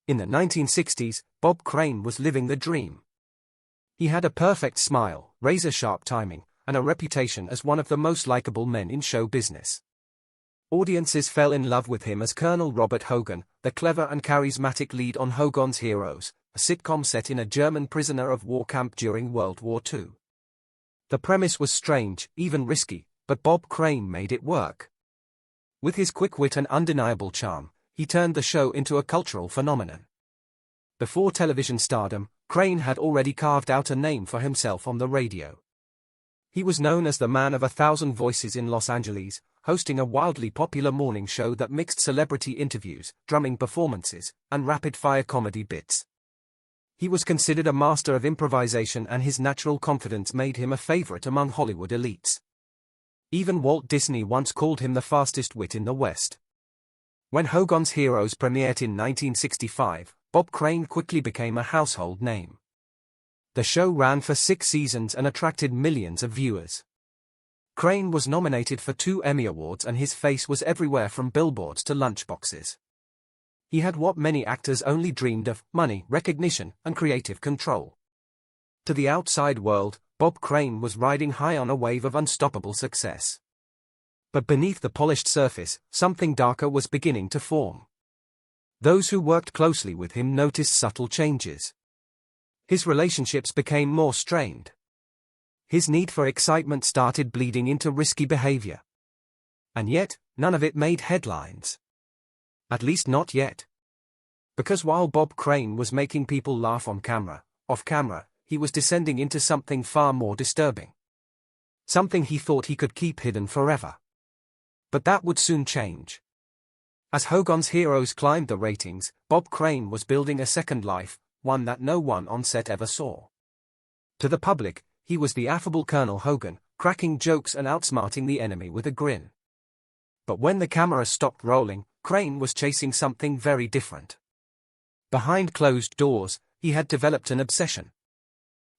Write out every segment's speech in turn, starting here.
In the 1960s, Bob Crane was living the dream. He had a perfect smile, razor-sharp timing, and a reputation as one of the most likable men in show business. Audiences fell in love with him as Colonel Robert Hogan, the clever and charismatic lead on Hogan's Heroes, a sitcom set in a German prisoner of war camp during World War II. The premise was strange, even risky, but Bob Crane made it work. With his quick wit and undeniable charm, he turned the show into a cultural phenomenon. Before television stardom, Crane had already carved out a name for himself on the radio. He was known as the man of 1,000 voices in Los Angeles, hosting a wildly popular morning show that mixed celebrity interviews, drumming performances, and rapid-fire comedy bits. He was considered a master of improvisation, and his natural confidence made him a favorite among Hollywood elites. Even Walt Disney once called him the fastest wit in the West. When Hogan's Heroes premiered in 1965, Bob Crane quickly became a household name. The show ran for 6 seasons and attracted millions of viewers. Crane was nominated for 2 Emmy Awards, and his face was everywhere from billboards to lunchboxes. He had what many actors only dreamed of: money, recognition, and creative control. To the outside world, Bob Crane was riding high on a wave of unstoppable success. But beneath the polished surface, something darker was beginning to form. Those who worked closely with him noticed subtle changes. His relationships became more strained. His need for excitement started bleeding into risky behavior. And yet, none of it made headlines. At least not yet. Because while Bob Crane was making people laugh on camera, off camera, he was descending into something far more disturbing. Something he thought he could keep hidden forever. But that would soon change. As Hogan's Heroes climbed the ratings, Bob Crane was building a second life, one that no one on set ever saw. To the public, he was the affable Colonel Hogan, cracking jokes and outsmarting the enemy with a grin. But when the camera stopped rolling, Crane was chasing something very different. Behind closed doors, he had developed an obsession.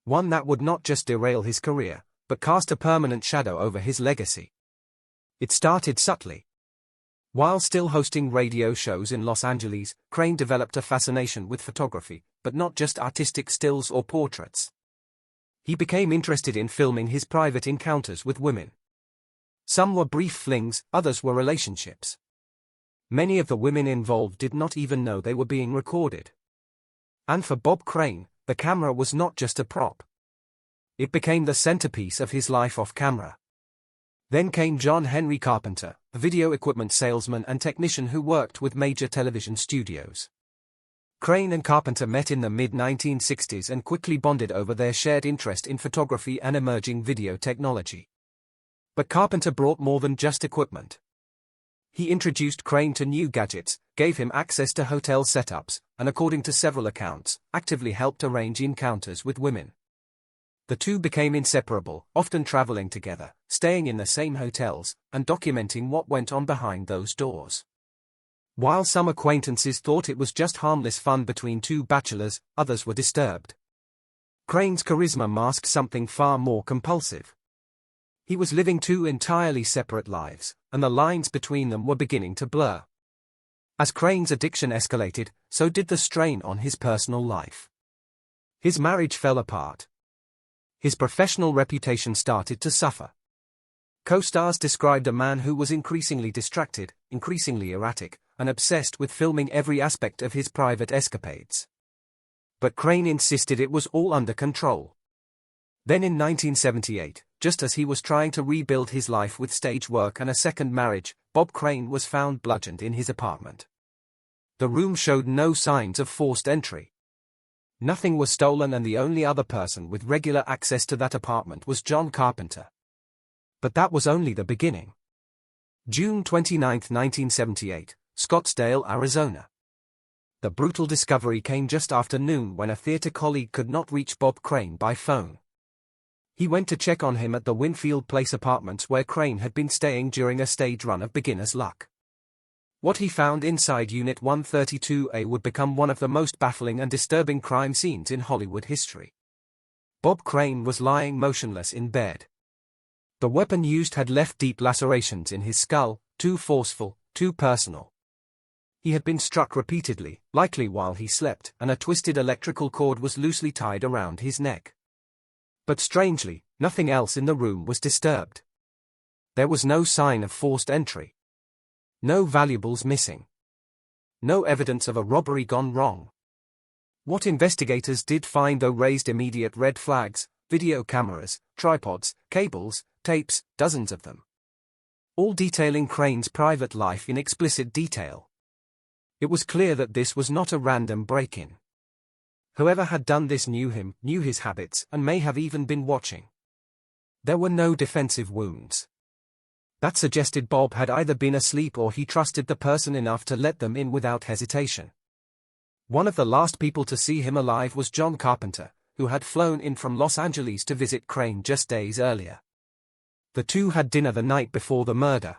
One that would not just derail his career, but cast a permanent shadow over his legacy. It started subtly. While still hosting radio shows in Los Angeles, Crane developed a fascination with photography, but not just artistic stills or portraits. He became interested in filming his private encounters with women. Some were brief flings, others were relationships. Many of the women involved did not even know they were being recorded. And for Bob Crane, the camera was not just a prop. It became the centerpiece of his life off camera. Then came John Henry Carpenter, a video equipment salesman and technician who worked with major television studios. Crane and Carpenter met in the mid-1960s and quickly bonded over their shared interest in photography and emerging video technology. But Carpenter brought more than just equipment. He introduced Crane to new gadgets, gave him access to hotel setups, and according to several accounts, actively helped arrange encounters with women. The two became inseparable, often traveling together, staying in the same hotels, and documenting what went on behind those doors. While some acquaintances thought it was just harmless fun between two bachelors, others were disturbed. Crane's charisma masked something far more compulsive. He was living 2 entirely separate lives, and the lines between them were beginning to blur. As Crane's addiction escalated, so did the strain on his personal life. His marriage fell apart. His professional reputation started to suffer. Co-stars described a man who was increasingly distracted, increasingly erratic, and obsessed with filming every aspect of his private escapades. But Crane insisted it was all under control. Then in 1978, just as he was trying to rebuild his life with stage work and a second marriage, Bob Crane was found bludgeoned in his apartment. The room showed no signs of forced entry. Nothing was stolen, and the only other person with regular access to that apartment was John Carpenter. But that was only the beginning. June 29, 1978, Scottsdale, Arizona. The brutal discovery came just after noon when a theater colleague could not reach Bob Crane by phone. He went to check on him at the Winfield Place apartments where Crane had been staying during a stage run of Beginner's Luck. What he found inside Unit 132A would become one of the most baffling and disturbing crime scenes in Hollywood history. Bob Crane was lying motionless in bed. The weapon used had left deep lacerations in his skull, too forceful, too personal. He had been struck repeatedly, likely while he slept, and a twisted electrical cord was loosely tied around his neck. But strangely, nothing else in the room was disturbed. There was no sign of forced entry. No valuables missing. No evidence of a robbery gone wrong. What investigators did find, though, raised immediate red flags: video cameras, tripods, cables, tapes, dozens of them. All detailing Crane's private life in explicit detail. It was clear that this was not a random break-in. Whoever had done this knew him, knew his habits, and may have even been watching. There were no defensive wounds. That suggested Bob had either been asleep or he trusted the person enough to let them in without hesitation. One of the last people to see him alive was John Carpenter, who had flown in from Los Angeles to visit Crane just days earlier. The two had dinner the night before the murder.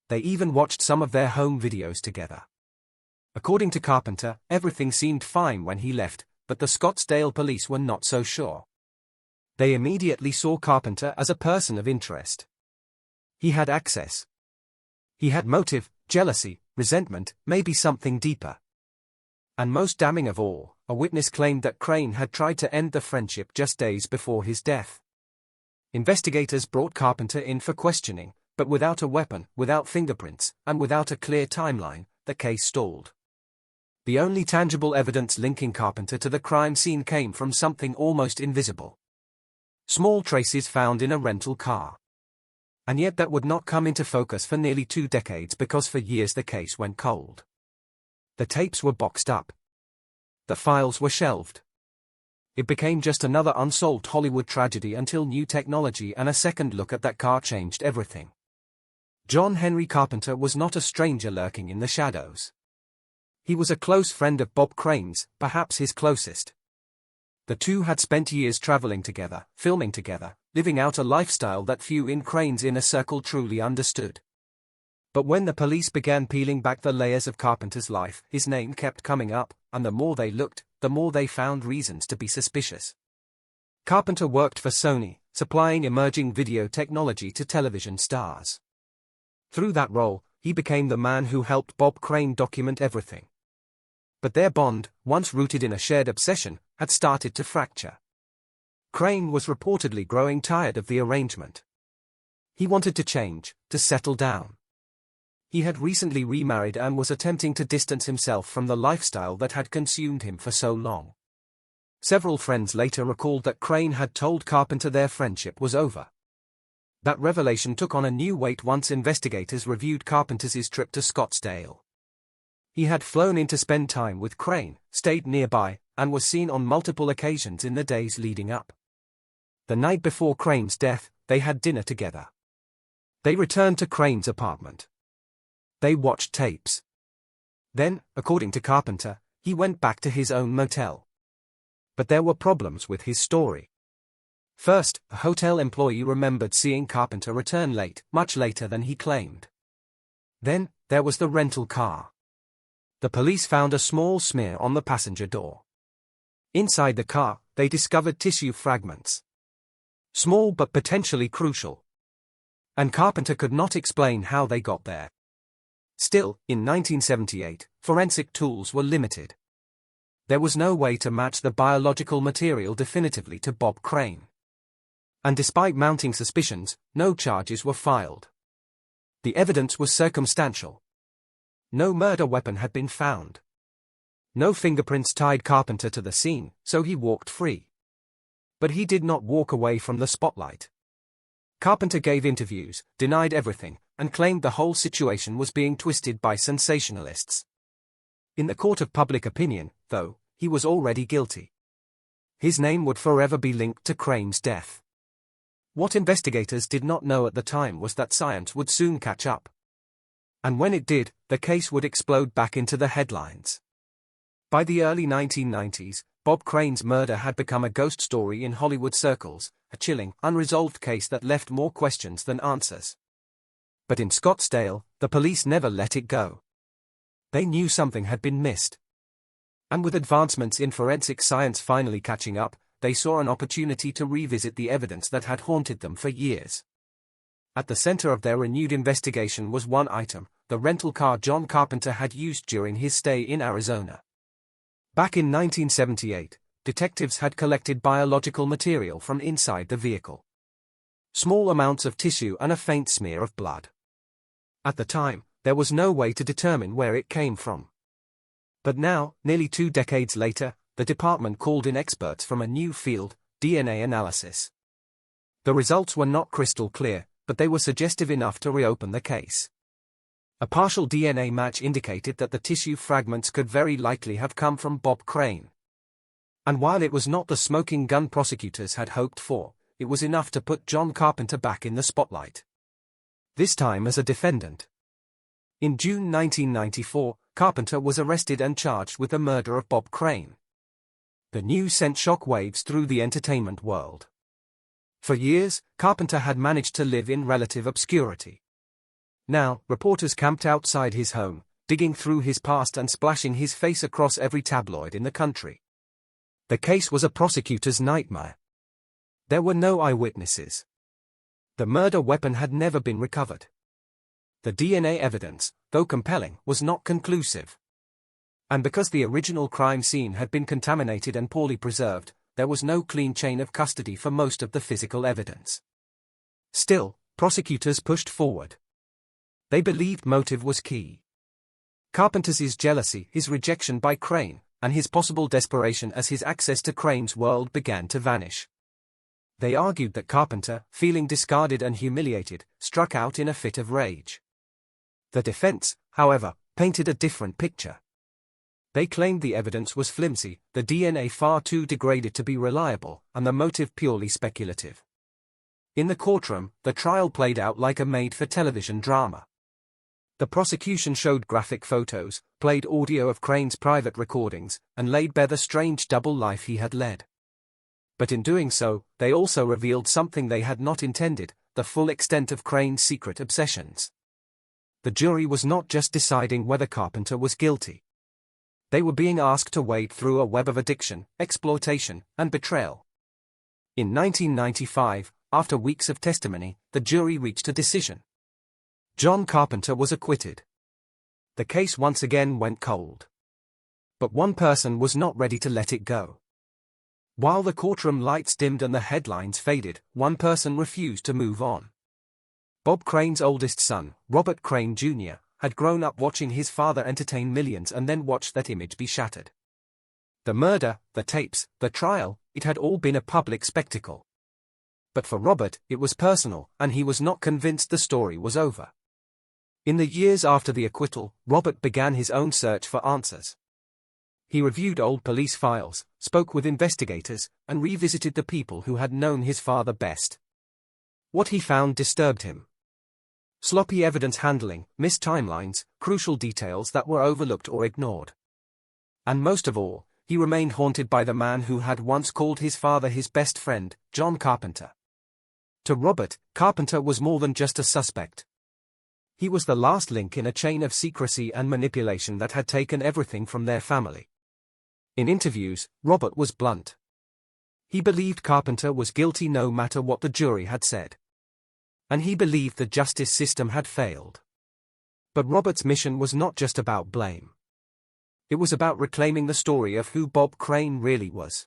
They even watched some of their home videos together. According to Carpenter, everything seemed fine when he left, but the Scottsdale police were not so sure. They immediately saw Carpenter as a person of interest. He had access. He had motive, jealousy, resentment, maybe something deeper. And most damning of all, a witness claimed that Crane had tried to end the friendship just days before his death. Investigators brought Carpenter in for questioning, but without a weapon, without fingerprints, and without a clear timeline, the case stalled. The only tangible evidence linking Carpenter to the crime scene came from something almost invisible. Small traces found in a rental car. And yet that would not come into focus for nearly 2 decades because for years the case went cold. The tapes were boxed up. The files were shelved. It became just another unsolved Hollywood tragedy until new technology and a second look at that car changed everything. John Henry Carpenter was not a stranger lurking in the shadows. He was a close friend of Bob Crane's, perhaps his closest. The two had spent years traveling together, filming together, living out a lifestyle that few in Crane's inner circle truly understood. But when the police began peeling back the layers of Carpenter's life, his name kept coming up, and the more they looked, the more they found reasons to be suspicious. Carpenter worked for Sony, supplying emerging video technology to television stars. Through that role, he became the man who helped Bob Crane document everything. But their bond, once rooted in a shared obsession, had started to fracture. Crane was reportedly growing tired of the arrangement. He wanted to change, to settle down. He had recently remarried and was attempting to distance himself from the lifestyle that had consumed him for so long. Several friends later recalled that Crane had told Carpenter their friendship was over. That revelation took on a new weight once investigators reviewed Carpenter's trip to Scottsdale. He had flown in to spend time with Crane, stayed nearby, and was seen on multiple occasions in the days leading up. The night before Crane's death, they had dinner together. They returned to Crane's apartment. They watched tapes. Then, according to Carpenter, he went back to his own motel. But there were problems with his story. First, a hotel employee remembered seeing Carpenter return late, much later than he claimed. Then, there was the rental car. The police found a small smear on the passenger door. Inside the car, they discovered tissue fragments. Small but potentially crucial. And Carpenter could not explain how they got there. Still, in 1978, forensic tools were limited. There was no way to match the biological material definitively to Bob Crane. And despite mounting suspicions, no charges were filed. The evidence was circumstantial. No murder weapon had been found. No fingerprints tied Carpenter to the scene, so he walked free. But he did not walk away from the spotlight. Carpenter gave interviews, denied everything, and claimed the whole situation was being twisted by sensationalists. In the court of public opinion, though, he was already guilty. His name would forever be linked to Crane's death. What investigators did not know at the time was that science would soon catch up. And when it did, the case would explode back into the headlines. By the early 1990s, Bob Crane's murder had become a ghost story in Hollywood circles, a chilling, unresolved case that left more questions than answers. But in Scottsdale, the police never let it go. They knew something had been missed. And with advancements in forensic science finally catching up, they saw an opportunity to revisit the evidence that had haunted them for years. At the center of their renewed investigation was one item, the rental car John Carpenter had used during his stay in Arizona. Back in 1978, detectives had collected biological material from inside the vehicle. Small amounts of tissue and a faint smear of blood. At the time, there was no way to determine where it came from. But now, nearly 2 decades later, the department called in experts from a new field, DNA analysis. The results were not crystal clear, but they were suggestive enough to reopen the case. A partial DNA match indicated that the tissue fragments could very likely have come from Bob Crane. And while it was not the smoking gun prosecutors had hoped for, it was enough to put John Carpenter back in the spotlight. This time as a defendant. In June 1994, Carpenter was arrested and charged with the murder of Bob Crane. The news sent shockwaves through the entertainment world. For years, Carpenter had managed to live in relative obscurity. Now, reporters camped outside his home, digging through his past and splashing his face across every tabloid in the country. The case was a prosecutor's nightmare. There were no eyewitnesses. The murder weapon had never been recovered. The DNA evidence, though compelling, was not conclusive. And because the original crime scene had been contaminated and poorly preserved, there was no clean chain of custody for most of the physical evidence. Still, prosecutors pushed forward. They believed motive was key. Carpenter's jealousy, his rejection by Crane, and his possible desperation as his access to Crane's world began to vanish. They argued that Carpenter, feeling discarded and humiliated, struck out in a fit of rage. The defense, however, painted a different picture. They claimed the evidence was flimsy, the DNA far too degraded to be reliable, and the motive purely speculative. In the courtroom, the trial played out like a made-for-television drama. The prosecution showed graphic photos, played audio of Crane's private recordings, and laid bare the strange double life he had led. But in doing so, they also revealed something they had not intended, the full extent of Crane's secret obsessions. The jury was not just deciding whether Carpenter was guilty. They were being asked to wade through a web of addiction, exploitation, and betrayal. In 1995, after weeks of testimony, the jury reached a decision. John Carpenter was acquitted. The case once again went cold. But one person was not ready to let it go. While the courtroom lights dimmed and the headlines faded, one person refused to move on. Bob Crane's oldest son, Robert Crane Jr., had grown up watching his father entertain millions and then watched that image be shattered. The murder, the tapes, the trial, it had all been a public spectacle. But for Robert, it was personal, and he was not convinced the story was over. In the years after the acquittal, Robert began his own search for answers. He reviewed old police files, spoke with investigators, and revisited the people who had known his father best. What he found disturbed him. Sloppy evidence handling, missed timelines, crucial details that were overlooked or ignored. And most of all, he remained haunted by the man who had once called his father his best friend, John Carpenter. To Robert, Carpenter was more than just a suspect. He was the last link in a chain of secrecy and manipulation that had taken everything from their family. In interviews, Robert was blunt. He believed Carpenter was guilty no matter what the jury had said. And he believed the justice system had failed. But Robert's mission was not just about blame. It was about reclaiming the story of who Bob Crane really was.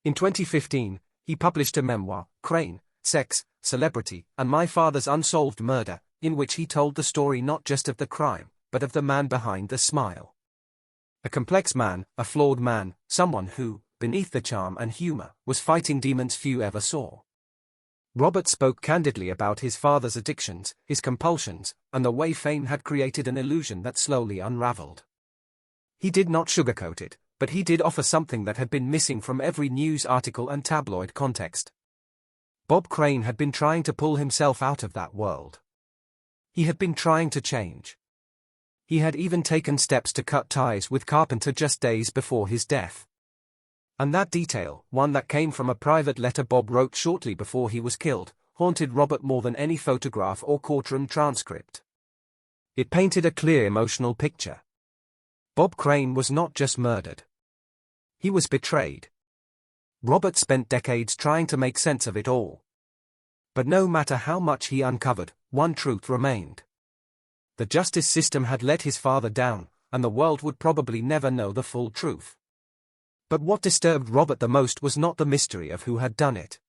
In 2015, he published a memoir, Crane, Sex, Celebrity, and My Father's Unsolved Murder, in which he told the story not just of the crime, but of the man behind the smile. A complex man, a flawed man, someone who, beneath the charm and humor, was fighting demons few ever saw. Robert spoke candidly about his father's addictions, his compulsions, and the way fame had created an illusion that slowly unraveled. He did not sugarcoat it, but he did offer something that had been missing from every news article and tabloid context. Bob Crane had been trying to pull himself out of that world. He had been trying to change. He had even taken steps to cut ties with Carpenter just days before his death. And that detail, one that came from a private letter Bob wrote shortly before he was killed, haunted Robert more than any photograph or courtroom transcript. It painted a clear emotional picture. Bob Crane was not just murdered. He was betrayed. Robert spent decades trying to make sense of it all. But no matter how much he uncovered, one truth remained. The justice system had let his father down, and the world would probably never know the full truth. But what disturbed Robert the most was not the mystery of who had done it.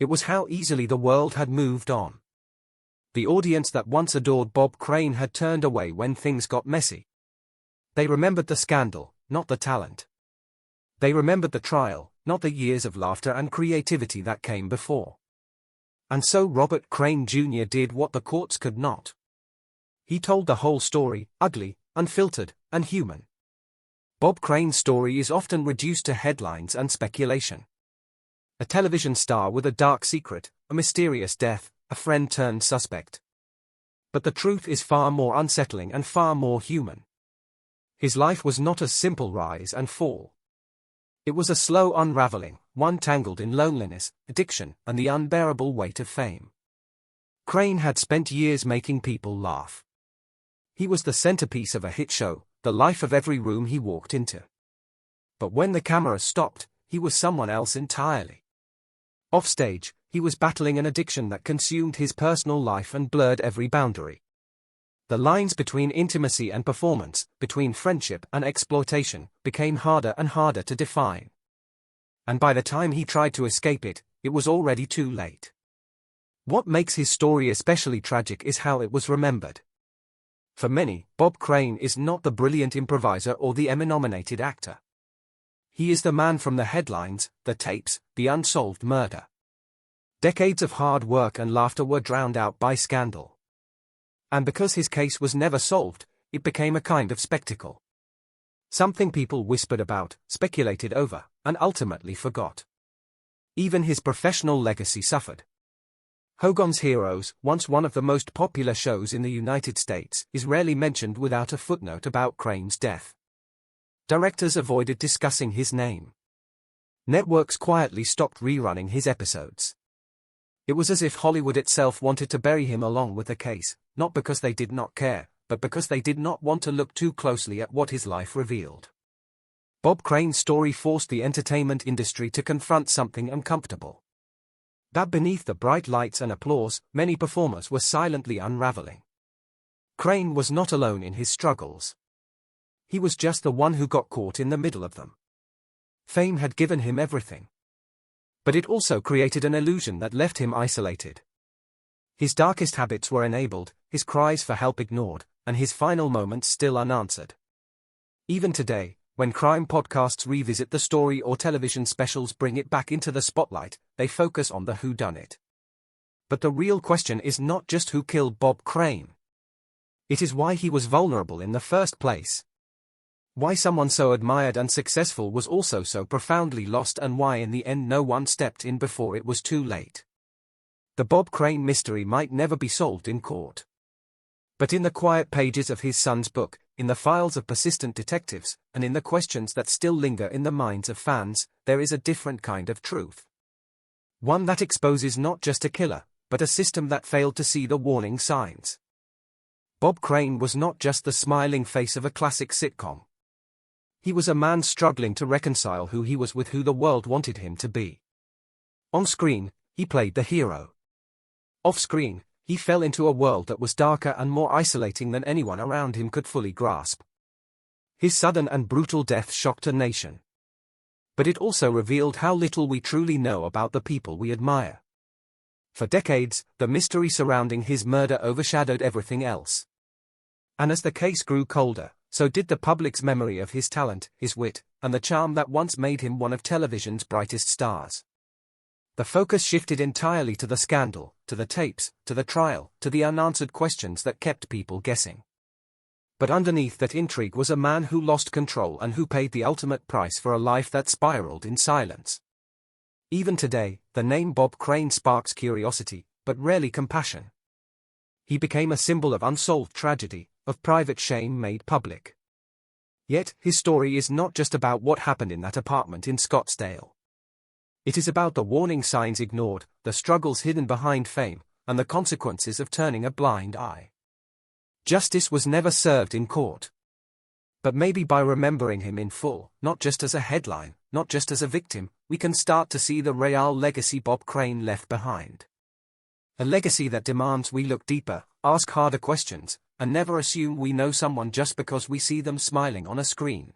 It was how easily the world had moved on. The audience that once adored Bob Crane had turned away when things got messy. They remembered the scandal, not the talent. They remembered the trial, not the years of laughter and creativity that came before. And so Robert Crane Jr. did what the courts could not. He told the whole story, ugly, unfiltered, and human. Bob Crane's story is often reduced to headlines and speculation. A television star with a dark secret, a mysterious death, a friend turned suspect. But the truth is far more unsettling and far more human. His life was not a simple rise and fall. It was a slow unraveling, one tangled in loneliness, addiction, and the unbearable weight of fame. Crane had spent years making people laugh. He was the centerpiece of a hit show, the life of every room he walked into. But when the camera stopped, he was someone else entirely. Offstage, he was battling an addiction that consumed his personal life and blurred every boundary. The lines between intimacy and performance, between friendship and exploitation, became harder and harder to define. And by the time he tried to escape it, it was already too late. What makes his story especially tragic is how it was remembered. For many, Bob Crane is not the brilliant improviser or the Emmy-nominated actor. He is the man from the headlines, the tapes, the unsolved murder. Decades of hard work and laughter were drowned out by scandal. And because his case was never solved, it became a kind of spectacle. Something people whispered about, speculated over, and ultimately forgot. Even his professional legacy suffered. Hogan's Heroes, once one of the most popular shows in the United States, is rarely mentioned without a footnote about Crane's death. Directors avoided discussing his name. Networks quietly stopped rerunning his episodes. It was as if Hollywood itself wanted to bury him along with the case, not because they did not care, but because they did not want to look too closely at what his life revealed. Bob Crane's story forced the entertainment industry to confront something uncomfortable. That beneath the bright lights and applause, many performers were silently unraveling. Crane was not alone in his struggles. He was just the one who got caught in the middle of them. Fame had given him everything. But it also created an illusion that left him isolated. His darkest habits were enabled, his cries for help ignored, and his final moments still unanswered. Even today, when crime podcasts revisit the story or television specials bring it back into the spotlight, they focus on the whodunit. But the real question is not just who killed Bob Crane. It is why he was vulnerable in the first place. Why someone so admired and successful was also so profoundly lost, and why in the end no one stepped in before it was too late. The Bob Crane mystery might never be solved in court. But in the quiet pages of his son's book, in the files of persistent detectives, and in the questions that still linger in the minds of fans, there is a different kind of truth. One that exposes not just a killer, but a system that failed to see the warning signs. Bob Crane was not just the smiling face of a classic sitcom. He was a man struggling to reconcile who he was with who the world wanted him to be. On screen, he played the hero. Off screen, he fell into a world that was darker and more isolating than anyone around him could fully grasp. His sudden and brutal death shocked a nation. But it also revealed how little we truly know about the people we admire. For decades, the mystery surrounding his murder overshadowed everything else. And as the case grew colder, so did the public's memory of his talent, his wit, and the charm that once made him one of television's brightest stars. The focus shifted entirely to the scandal, to the tapes, to the trial, to the unanswered questions that kept people guessing. But underneath that intrigue was a man who lost control and who paid the ultimate price for a life that spiraled in silence. Even today, the name Bob Crane sparks curiosity, but rarely compassion. He became a symbol of unsolved tragedy, of private shame made public. Yet, his story is not just about what happened in that apartment in Scottsdale. It is about the warning signs ignored, the struggles hidden behind fame, and the consequences of turning a blind eye. Justice was never served in court. But maybe by remembering him in full, not just as a headline, not just as a victim, we can start to see the real legacy Bob Crane left behind. A legacy that demands we look deeper, ask harder questions, and never assume we know someone just because we see them smiling on a screen.